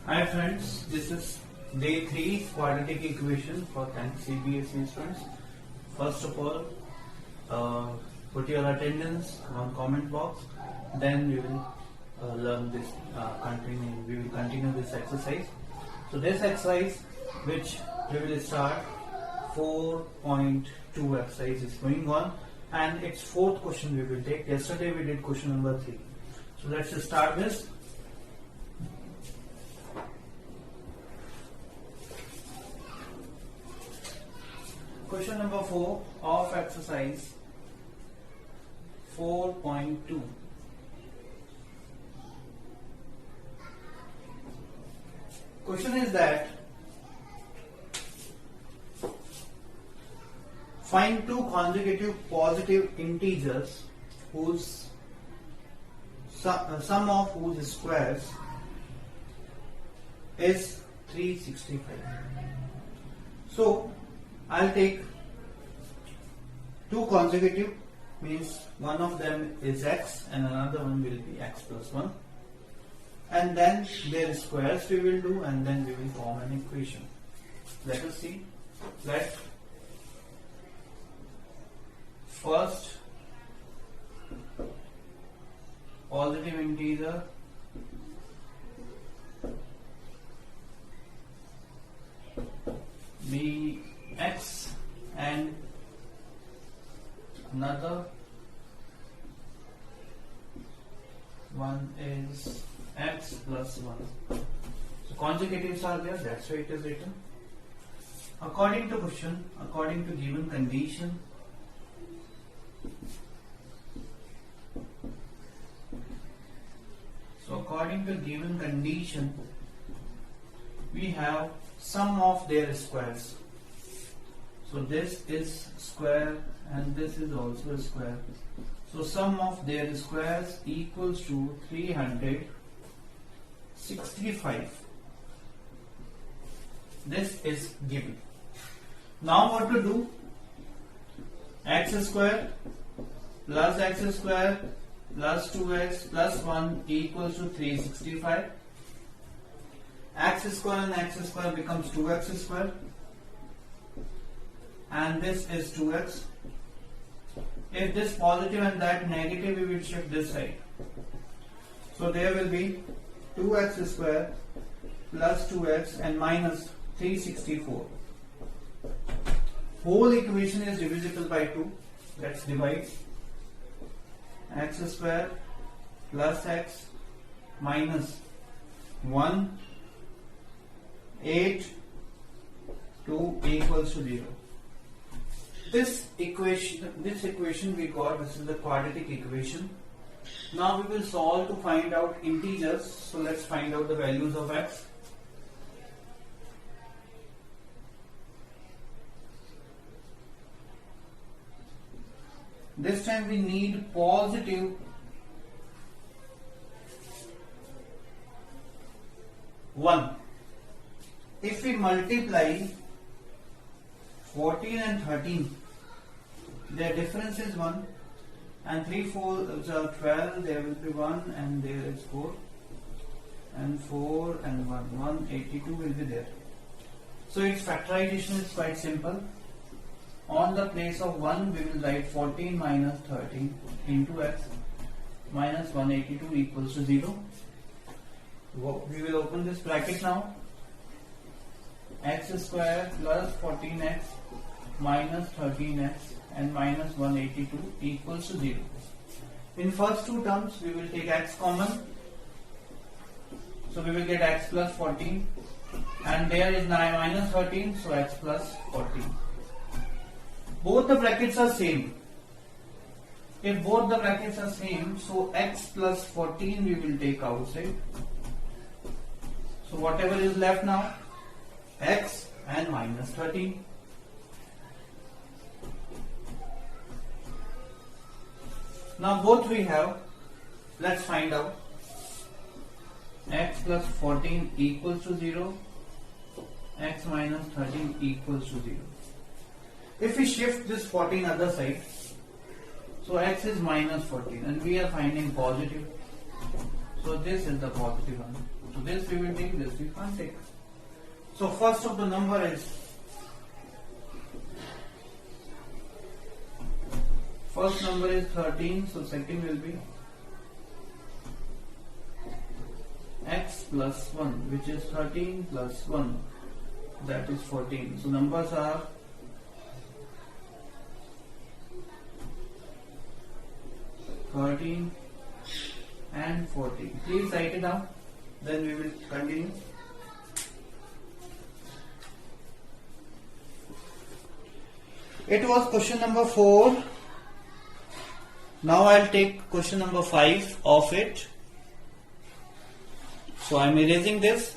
Hi friends, this is day 3 quadratic equation for 10th CBSE students. First of all, put your attendance on comment box. Then we will learn this. We will continue this exercise. So this exercise, which we will start 4.2 exercise is going on, and its fourth question we will take. Yesterday we did question number 3. So let's start this. Question number 4 of exercise 4.2. Question is that find two consecutive positive integers whose sum of whose squares is 365. So I'll take two consecutive, means one of them is x and another one will be x plus 1, and then their squares we will do, and then we will form an equation. Let us see. Let first positive integer be x and another one is x plus 1. So consecutives are there, that's why it is written. According to question, according to given condition, we have sum of their squares. So this is square and this is also a square. So sum of their squares equals to 365. This is given. Now what to do? X square plus x square plus 2x plus 1 equals to 365. X square and x square becomes 2x square, and this is 2x. If this positive and that negative, we will shift this side. So there will be 2x square plus 2x and minus 364. Whole equation is divisible by 2. Let's divide. X square plus x minus 1 8 2 equals to 0. This equation we got, this is the quadratic equation. Now we will solve to find out integers. So let's find out the values of x. This time we need positive 1. If we multiply 14 and 13, their difference is 1, and 3 4 12, there will be 1, and there is 4, and 4 and 1 182 will be there. So its factorization is quite simple. On the place of 1 we will write 14 minus 13 into x minus 182 equals to 0. We will open this bracket now. X square plus 14x minus 13x and minus 182 equals to 0. In first two terms we will take x common. So we will get x plus 14, and there is minus 13, so x plus 14. Both the brackets are same. If both the brackets are same, so x plus 14 we will take outside. So whatever is left now, x and minus 13. Now both we have. Let's find out. X plus 14 equals to 0. X minus 13 equals to 0. If we shift this 14 other side, so x is minus 14 and we are finding positive. So this is the positive one. So this we will take, this we can't take. So first of the number is, first number is 13, so second will be x plus 1, which is 13 plus 1, that is 14. So numbers are 13 and 14. Please write it down, then we will continue. It was question number 4. Now I'll take question number 5 of it. So I'm erasing this.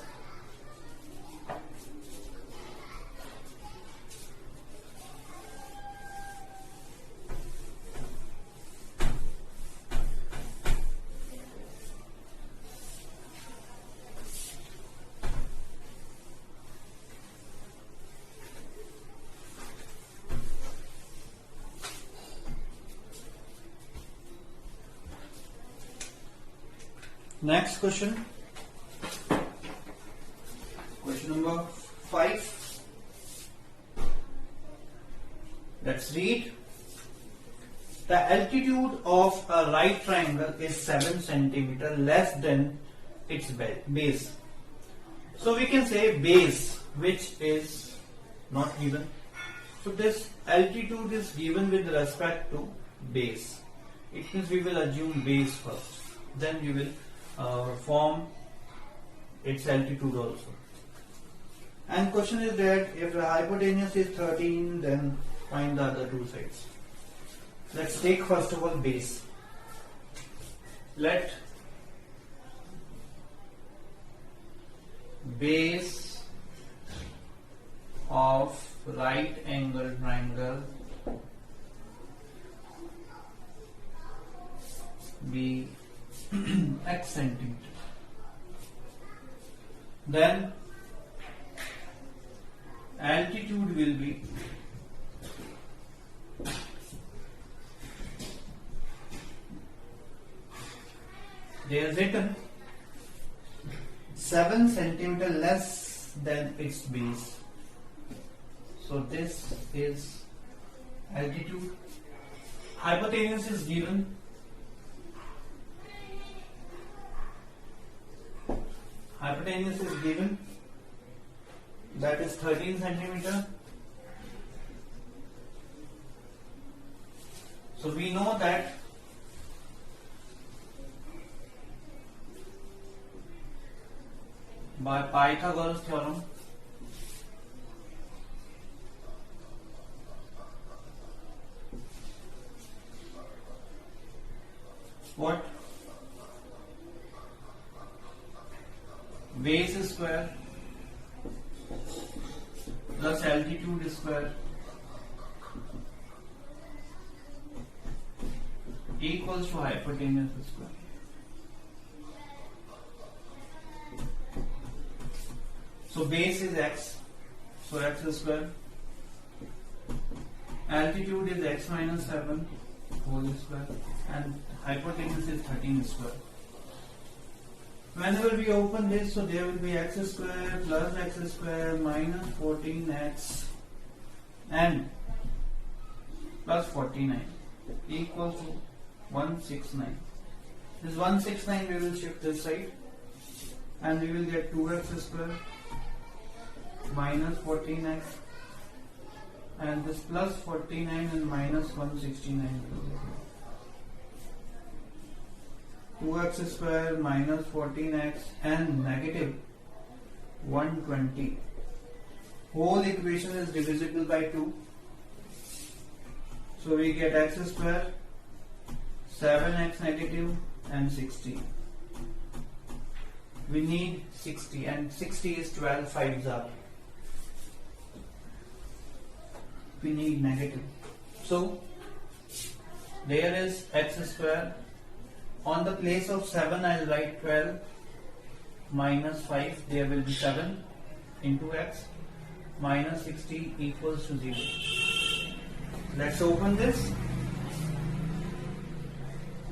Next question. Question number 5. Let's read. The altitude of a right triangle is 7 centimeter less than its base. So we can say base, which is not given. So this altitude is given with respect to base. It means we will assume base first. Then we will form its altitude also. And question is that if the hypotenuse is 13, then find the other two sides. Let's take first of all base. Let base of right angle triangle be x centimeter. Then altitude will be there is written 7 centimeter less than its base. So this is altitude. Hypotenuse is given. Hypotenuse is given, that is 13 centimeter. So we know that by Pythagoras theorem, what? Base square plus altitude square equals to hypotenuse square. So base is x, so x square. Altitude is x minus 7 whole square, and hypotenuse is 13 square. Whenever we open this, so there will be x square plus x square minus 14x and plus 49 equals to 169. This 169 we will shift this side and we will get 2x square minus 14x and this plus 49 and minus 169. 2x square minus 14x and negative 120. Whole equation is divisible by 2. So we get x square, 7x negative and 60. We need 60 and 60 is 12 5s are. We need negative. So there is x square. On the place of 7 I will write 12 minus 5, there will be 7 into x minus 60 equals to 0. Let's open this.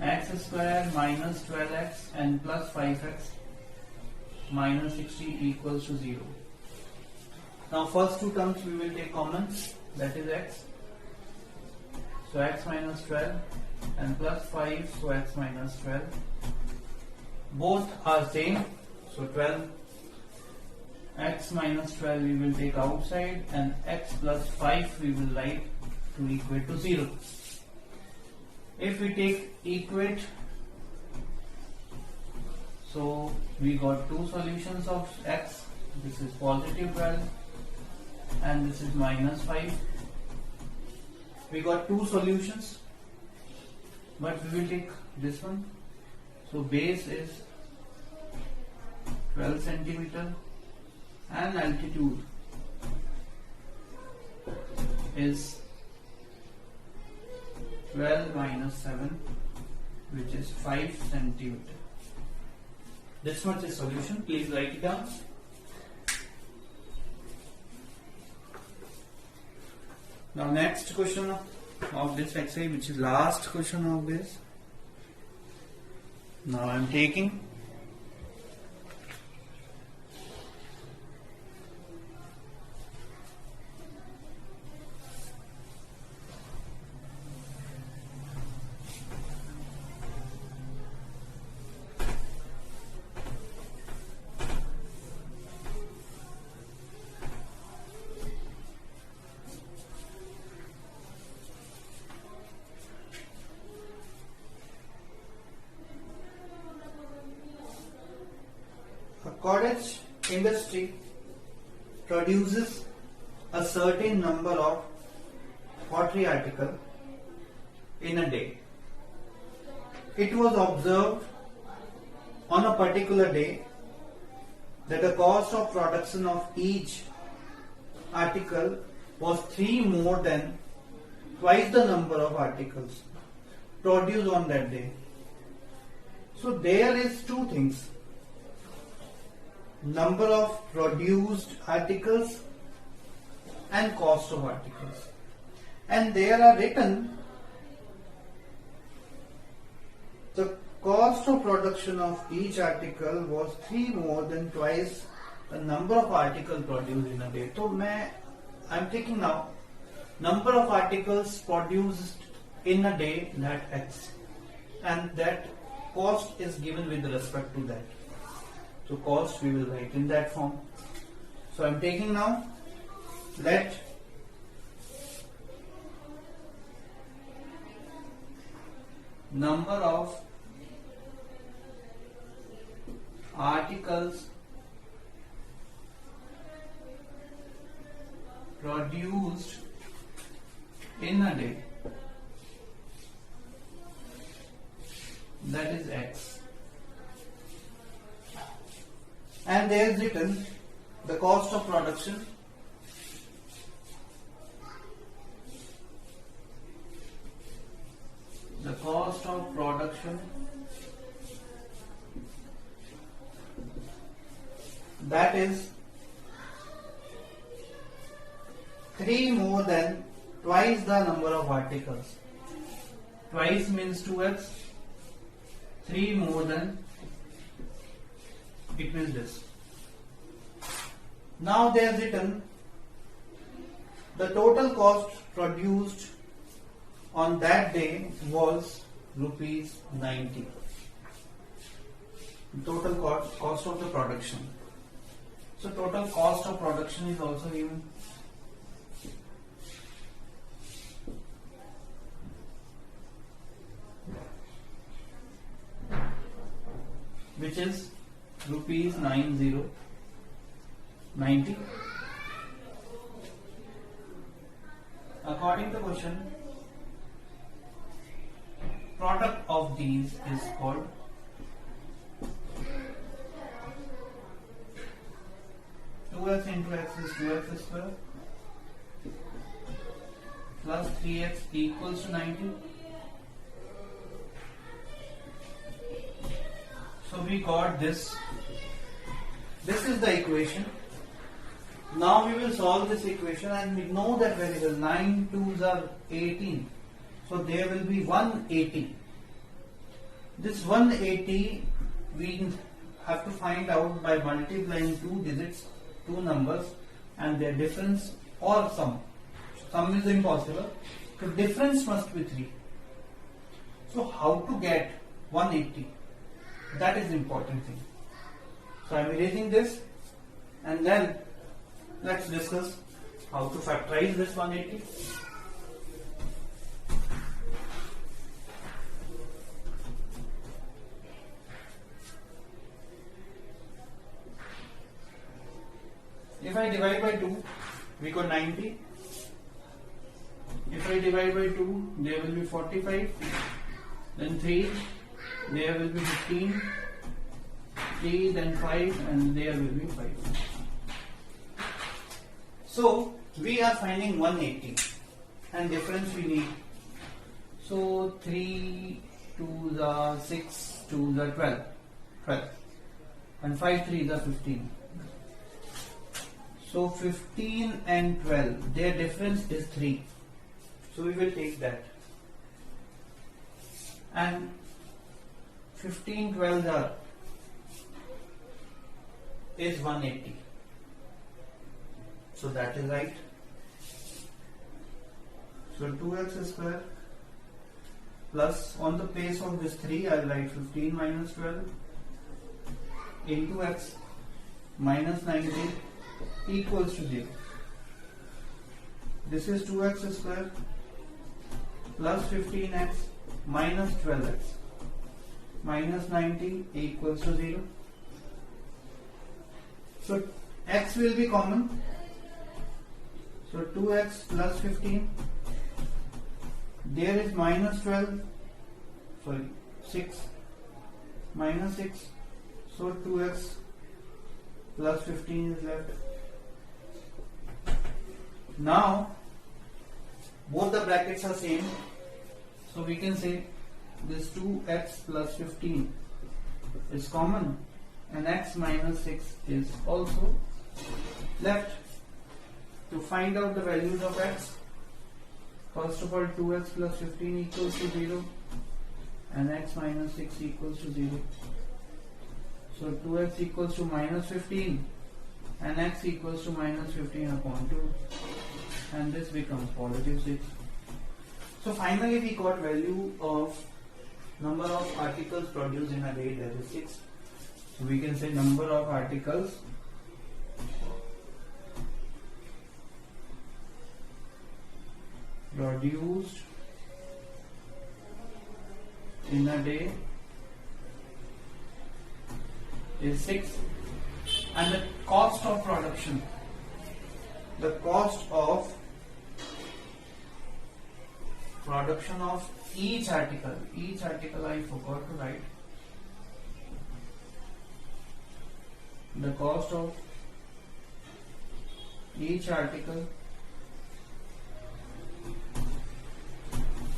X square minus 12x and plus 5x minus 60 equals to 0. Now first two terms we will take common, that is x. So x minus 12 and plus 5, so x minus 12. Both are same, so 12. X minus 12 we will take outside and x plus 5 we will write to equate to 0. If we take equate, so we got two solutions of x. This is positive 12 and this is minus 5. We got two solutions, but we will take this one. So base is 12 centimeter and altitude is 12 minus 7, which is 5 centimeter. This much is solution. Please write it down. Now next question of this exercise, which is last question of this. Now I am taking cottage industry produces a certain number of pottery articles in a day. It was observed on a particular day that the cost of production of each article was 3 more than twice the number of articles produced on that day. So there is two things: number of produced articles and cost of articles, and there are written the cost of production of each article was 3 more than twice the number of articles produced in a day. So I'm taking now number of articles produced in a day, that x, and that cost is given with respect to that. So cost we will write in that form. So I am taking now, let number of articles produced in a day, that is x. And there is written the cost of production that is 3 more than twice the number of articles. Twice means 2x, 3 more than, it means this. Now there is written the total cost produced on that day was rupees 90. Total cost of the production. So total cost of production is also given. Which is rupees 90. According to question, product of these is called x into x is 2x square plus 3x equals to 90. So we got this. This is the equation. Now we will solve this equation, and we know that variable 9 2s are 18. So there will be 180. This 180 we have to find out by multiplying two digits, two numbers, and their difference or sum. Sum is impossible. So difference must be 3. So how to get 180? That is the important thing. So I am erasing this, and then let's discuss how to factorize this 180. If I divide by 2, we got 90. If I divide by 2, there will be 45. Then 3, there will be 15. 3, then 5, and there will be 5. So we are finding 180, and difference we need. So 3 to the 6 to the 12, and 5 3 the 15. So 15 and 12, their difference is 3. So we will take that. And 15 12 is 180. So that is right. So 2x square plus, on the place of this 3, I will write 15 minus 12 into x minus 90 equals to 0. This is 2x square plus 15x minus 12x minus 90 equals to 0. So x will be common. So 2x plus 15. There is minus 12. Sorry, 6 minus 6. So 2x plus 15 is left. Now both the brackets are same, so we can say this 2x plus 15 is common, and x minus 6 is also left. To find out the values of x, first of all 2x plus 15 equals to 0 and x minus 6 equals to 0. So 2x equals to minus 15 and x equals to minus 15 upon 2, and this becomes positive 6. So finally we got value of number of articles produced in a day, that is 6. So we can say number of articles produced in a day is 6, and the cost of production, the cost of production of each article I forgot to write, the cost of each article,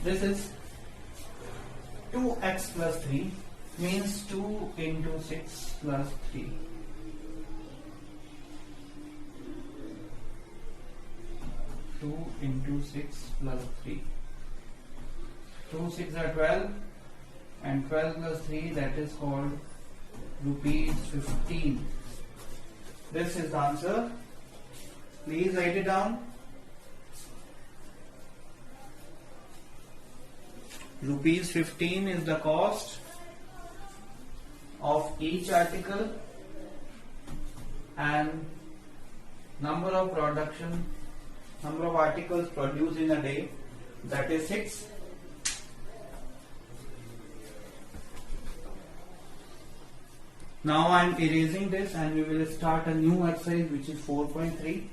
this is 2x plus 3, means 2 into 6 plus 3. 2 into 6 plus 3. 2 6 are 12, and 12 plus 3, that is called rupees 15. This is the answer. Please write it down. Rupees 15 is the cost of each article, and number of articles produced in a day, that is 6. Now I am erasing this, and we will start a new exercise, which is 4.3.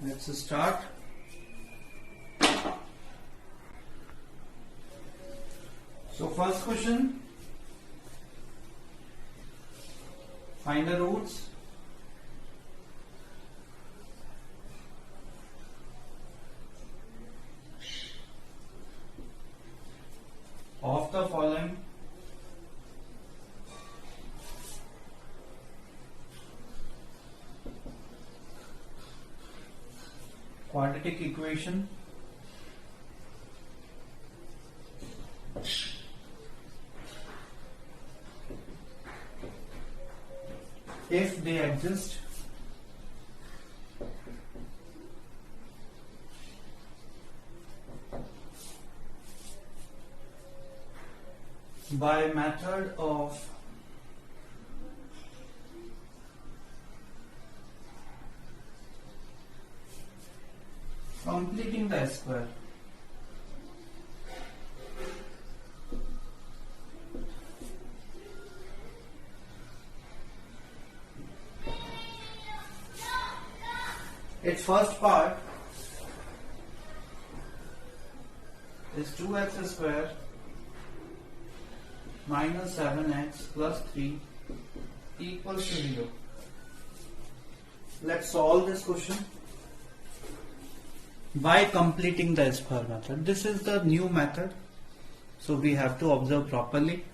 Let's start. So first question, find the roots. Of the following. Quadratic equation. If they exist, by method of completing the square. Its first part is 2x square minus 7x plus 3 equals to 0. Let's solve this question by completing the square method. This is the new method, so we have to observe properly.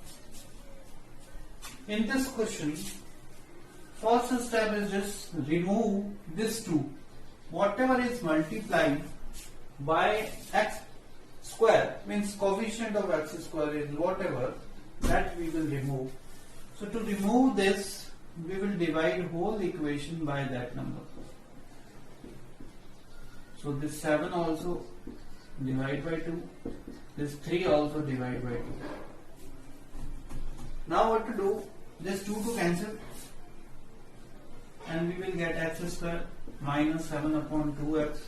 In this question, first step is just remove this 2. Whatever is multiplied by x square, means coefficient of x square is whatever, that we will remove. So to remove this, we will divide whole equation by that number. So this 7 also divide by 2, this 3 also divide by 2. Now what to do? This 2 to cancel, and we will get x square minus 7 upon 2x.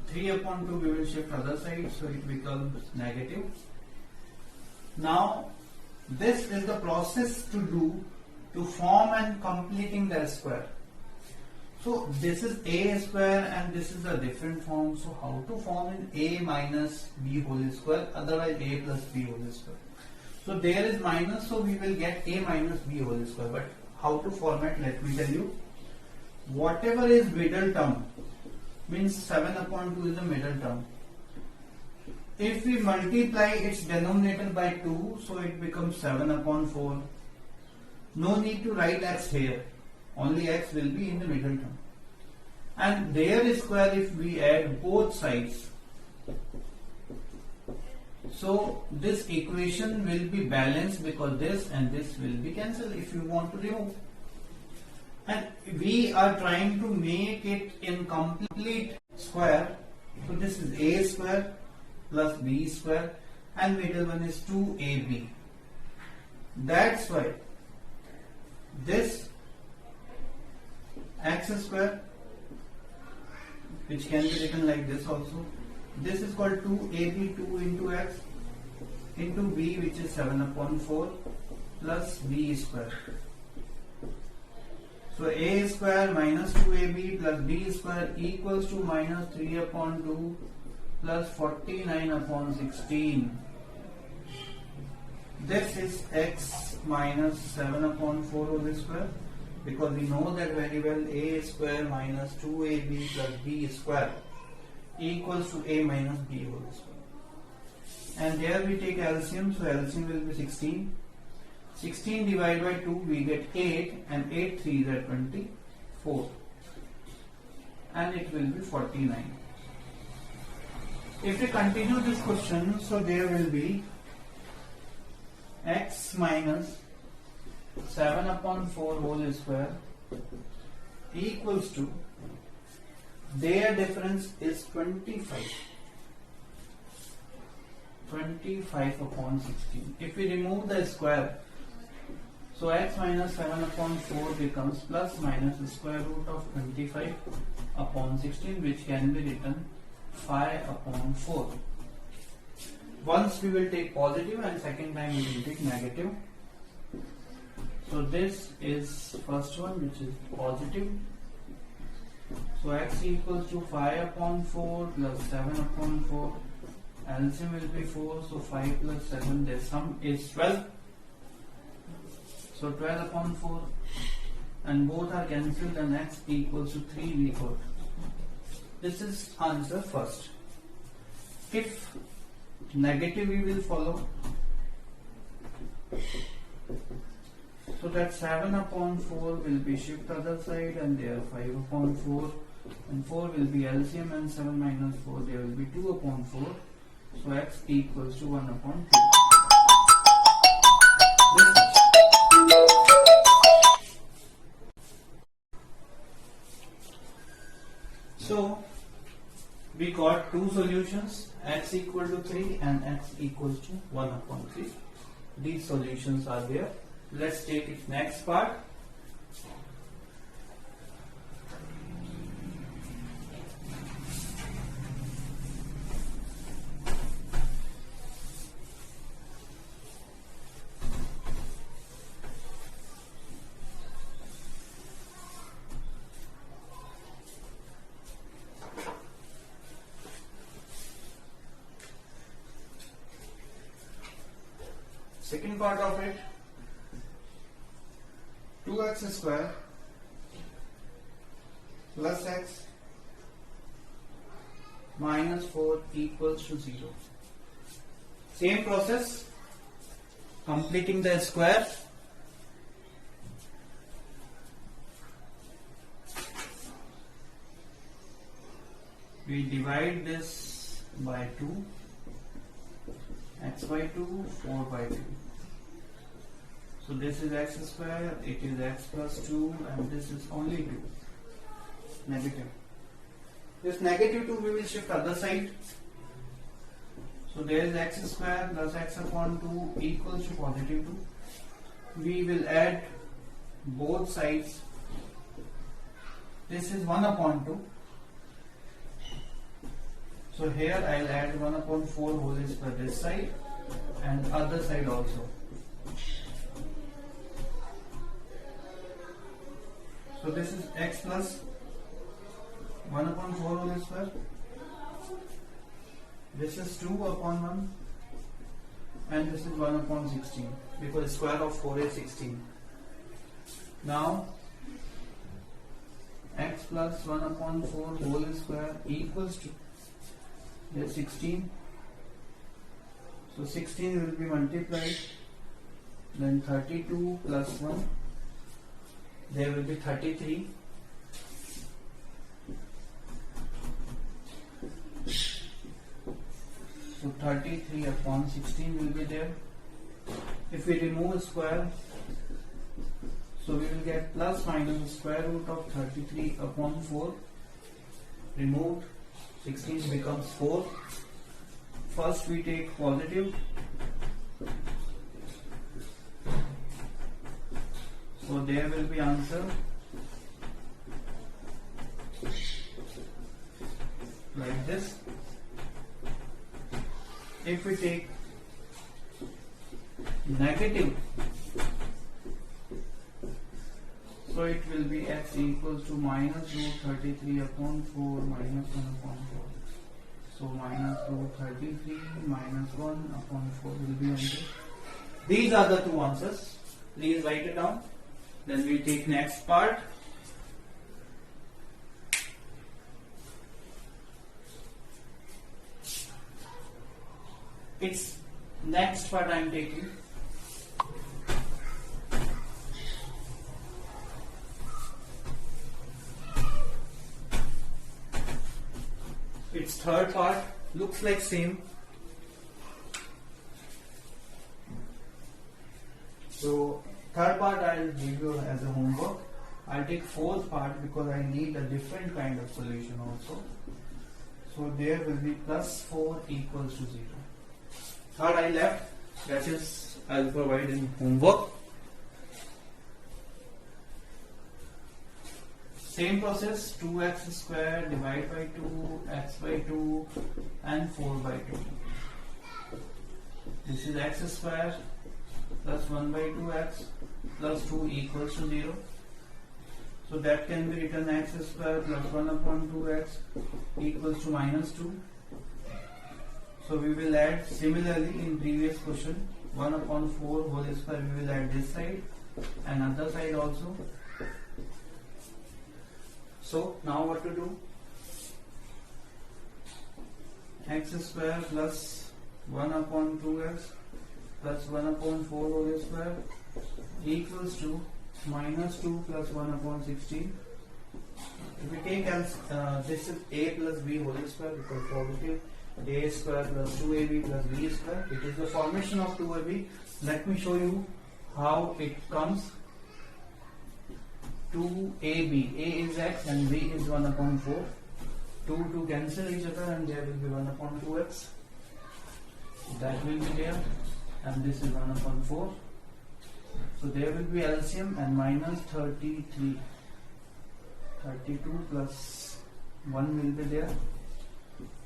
3 upon 2 we will shift other side, so it becomes negative. Now this is the process to do to form and completing the square. So this is a square and this is a different form. So how to form in a minus b whole square, otherwise a plus b whole square. So there is minus, so we will get a minus b whole square. But how to format, let me tell you. Whatever is middle term, means 7 upon 2 is the middle term. If we multiply its denominator by 2, so it becomes 7 upon 4. No need to write x here, only x will be in the middle term. And their square if we add both sides, so this equation will be balanced because this and this will be cancelled if you want to remove. And we are trying to make it in complete square. So this is a square plus b square, and middle one is 2ab. That's why this x square, which can be written like this also, this is called 2ab, 2 into x, into b, which is 7 upon 4 plus b square. So a square minus 2ab plus b square equals to minus 3 upon 2 plus 49 upon 16. This is x minus 7 upon 4 whole square, because we know that very well a square minus 2ab plus b square equals to a minus b whole square. And here we take LCM, so LCM will be 16. 16 divided by 2 we get 8, and 8 3 is 24, and it will be 49. If we continue this question, so there will be x minus 7 upon 4 whole square equals to, their difference is 25. 25 upon 16. If we remove the square, so x minus 7 upon 4 becomes plus minus the square root of 25 upon 16, which can be written 5 upon 4. Once we will take positive and second time we will take negative. So this is first one, which is positive. So x equals to 5 upon 4 plus 7 upon 4 LCM will be 4, so 5 plus 7, their sum is 12. So 12 upon 4, and both are cancelled, and x equals to 3 we got. This is answer first. If negative we will follow, so that 7 upon 4 will be shift other side, and there 5 upon 4, and 4 will be LCM, and 7 minus 4 there will be 2 upon 4. So x equals to 1 upon 2. This much. So we got two solutions, x equal to 3 and x equals to 1 upon 3. These solutions are there. Let's take it next part. Second part of it, 2x square plus x minus 4 equals to 0. Same process, completing the square. We divide this by 2, x by 2, 4 by 2. So this is x square, it is x plus 2, and this is only 2, negative. This negative 2 we will shift other side. So there is x square plus x upon 2 equals to positive 2. We will add both sides. This is 1 upon 2. So here I will add 1 upon 4 whole square this side and other side also. So this is x plus 1 upon 4 whole square. This is 2 upon 1 and this is 1 upon 16 because square of 4 is 16. Now x plus 1 upon 4 whole square equals to 16. So 16 will be multiplied, then 32 plus 1, there will be 33. So 33 upon 16 will be there. If we remove square, so we will get plus minus square root of 33 upon 4. Removed, 16 becomes 4. First we take positive. So there will be answer like this. If we take negative, so it will be x equals to minus root 33 upon 4 minus 1 upon 4. So minus root 33 minus 1 upon 4 will be answer. These are the two answers. Please write it down. Then we take next part. It's next part I am taking. Its third part looks like same. So third part I will give you as a homework. I will take fourth part because I need a different kind of solution also. So there will be plus 4 equals to 0. Third I left, that is I will provide in homework. Same process, 2x square divided by 2, x by 2 and 4 by 2. This is x square plus 1 by 2x plus 2 equals to 0. So that can be written x square plus 1 upon 2x equals to minus 2. So we will add similarly in previous question 1 upon 4 whole square, we will add this side and other side also. So now what to do? X square plus 1 upon 2x plus 1 upon 4 whole square equals to minus 2 plus 1 upon 16. If we take as this is a plus b whole square, because positive a square plus 2ab plus b square, it is the formation of 2ab. Let me show you how it comes. 2ab, a is x and b is 1 upon 4. 2 cancel each other and there will be 1 upon 2x. That will be there, and this is 1 upon 4. So there will be LCM and minus 33. 32 plus 1 will be there.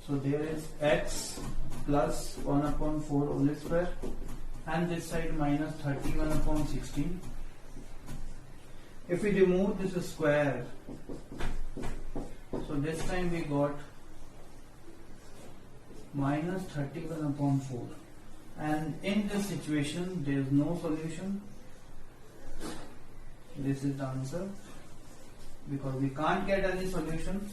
So there is x plus 1 upon 4 whole square, and this side minus 31 upon 16. If we remove this square, so this time we got minus 31 upon 4. And in this situation there is no solution. This is the answer, because we can't get any solution.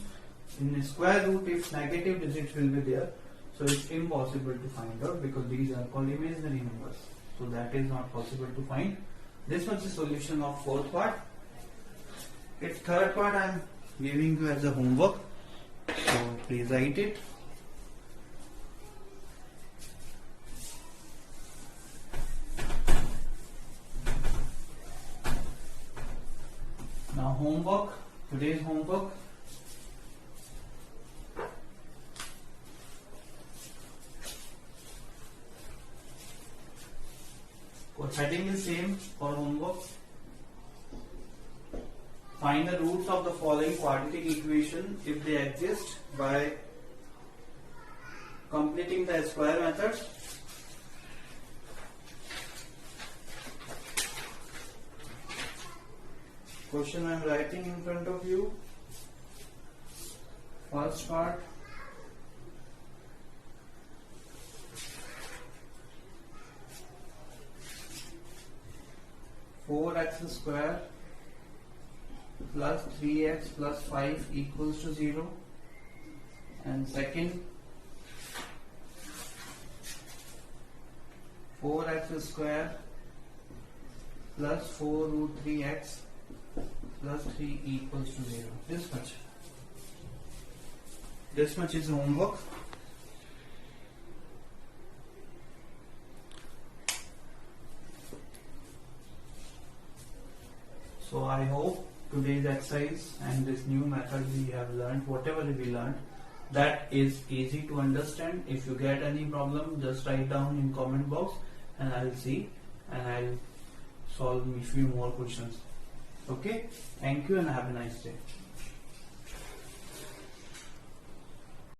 In the square root, if negative digits will be there, so it's impossible to find out, because these are called imaginary numbers. So that is not possible to find. This was the solution of fourth part. Its third part I am giving you as a homework. So please write it. Now homework, today's homework. Heading is same for homework. Find the roots of the following quadratic equation if they exist by completing the square method. Question I am writing in front of you. First part. Four x square plus 3x plus 5 equals to 0. And second, 4x square plus 4 root 3x plus 3 equals to 0. This much. This much is homework. So I hope today's exercise and this new method we have learned, whatever we learned, that is easy to understand. If you get any problem, just write down in comment box and I'll see and I'll solve a few more questions. Okay, thank you and have a nice day.